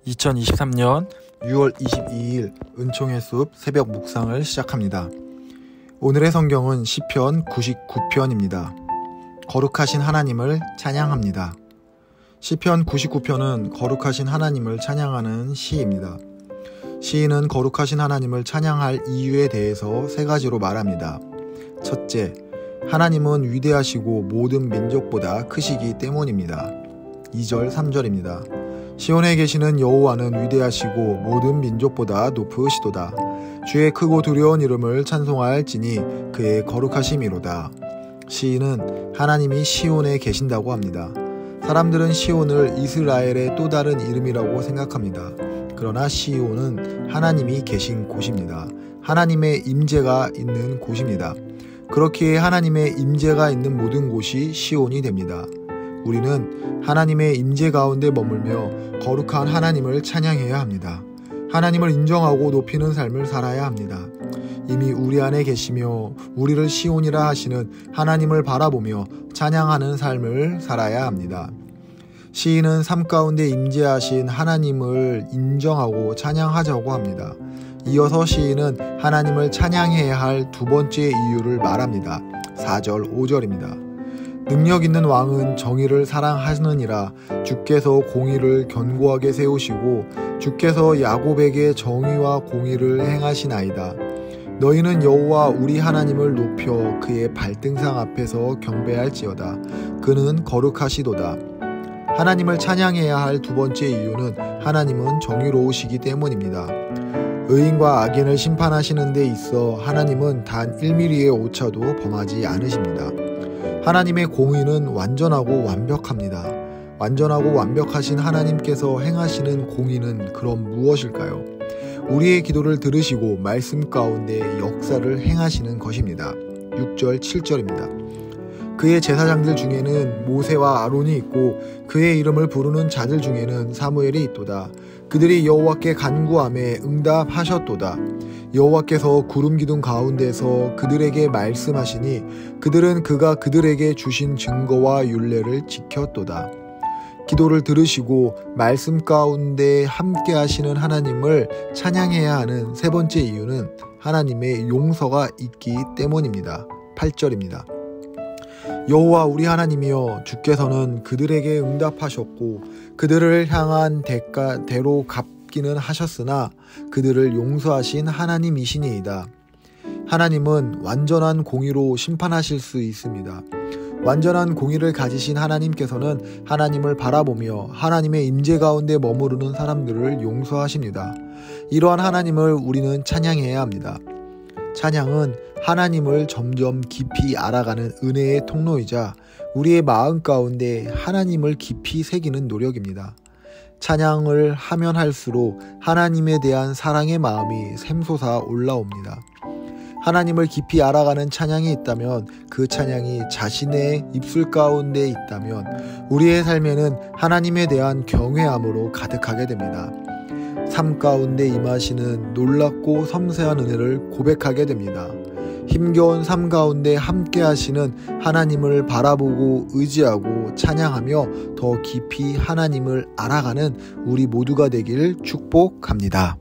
2023년 6월 22일 은총의 숲 새벽 묵상을 시작합니다. 오늘의 성경은 시편 99편입니다. 거룩하신 하나님을 찬양합니다. 시편 99편은 거룩하신 하나님을 찬양하는 시입니다. 시인은 거룩하신 하나님을 찬양할 이유에 대해서 세 가지로 말합니다. 첫째, 하나님은 위대하시고 모든 민족보다 크시기 때문입니다. 2절, 3절입니다. 시온에 계시는 여호와는 위대하시고 모든 민족보다 높으시도다. 주의 크고 두려운 이름을 찬송할지니 그의 거룩하심이로다. 시인은 하나님이 시온에 계신다고 합니다. 사람들은 시온을 이스라엘의 또 다른 이름이라고 생각합니다. 그러나 시온은 하나님이 계신 곳입니다. 하나님의 임재가 있는 곳입니다. 그렇기에 하나님의 임재가 있는 모든 곳이 시온이 됩니다. 우리는 하나님의 임재 가운데 머물며 거룩한 하나님을 찬양해야 합니다. 하나님을 인정하고 높이는 삶을 살아야 합니다. 이미 우리 안에 계시며 우리를 시온이라 하시는 하나님을 바라보며 찬양하는 삶을 살아야 합니다. 시인은 삶 가운데 임재하신 하나님을 인정하고 찬양하자고 합니다. 이어서 시인은 하나님을 찬양해야 할 두 번째 이유를 말합니다. 4절, 5절입니다. 능력 있는 왕은 정의를 사랑하느니라. 주께서 공의를 견고하게 세우시고 주께서 야곱에게 정의와 공의를 행하시나이다. 너희는 여호와 우리 하나님을 높여 그의 발등상 앞에서 경배할지어다. 그는 거룩하시도다. 하나님을 찬양해야 할 두 번째 이유는 하나님은 정의로우시기 때문입니다. 의인과 악인을 심판하시는 데 있어 하나님은 단 1mm의 오차도 범하지 않으십니다. 하나님의 공의는 완전하고 완벽합니다. 완전하고 완벽하신 하나님께서 행하시는 공의는 그럼 무엇일까요? 우리의 기도를 들으시고 말씀 가운데 역사를 행하시는 것입니다. 6절, 7절입니다. 그의 제사장들 중에는 모세와 아론이 있고 그의 이름을 부르는 자들 중에는 사무엘이 있도다. 그들이 여호와께 간구하매 응답하셨도다. 여호와께서 구름 기둥 가운데서 그들에게 말씀하시니 그들은 그가 그들에게 주신 증거와 율례를 지켰도다. 기도를 들으시고 말씀 가운데 함께 하시는 하나님을 찬양해야 하는 세 번째 이유는 하나님의 용서가 있기 때문입니다. 8절입니다. 여호와 우리 하나님이여, 주께서는 그들에게 응답하셨고 그들을 향한 대가대로 갚기는 하셨으나 그들을 용서하신 하나님이시니이다. 하나님은 완전한 공의로 심판하실 수 있습니다. 완전한 공의를 가지신 하나님께서는 하나님을 바라보며 하나님의 임재 가운데 머무르는 사람들을 용서하십니다. 이러한 하나님을 우리는 찬양해야 합니다. 찬양은 하나님을 점점 깊이 알아가는 은혜의 통로이자 우리의 마음 가운데 하나님을 깊이 새기는 노력입니다. 찬양을 하면 할수록 하나님에 대한 사랑의 마음이 샘솟아 올라옵니다. 하나님을 깊이 알아가는 찬양이 있다면 그 찬양이 자신의 입술 가운데 있다면 우리의 삶에는 하나님에 대한 경외함으로 가득하게 됩니다. 삶 가운데 임하시는 놀랍고 섬세한 은혜를 고백하게 됩니다. 힘겨운 삶 가운데 함께 하시는 하나님을 바라보고 의지하고 찬양하며 더 깊이 하나님을 알아가는 우리 모두가 되길 축복합니다.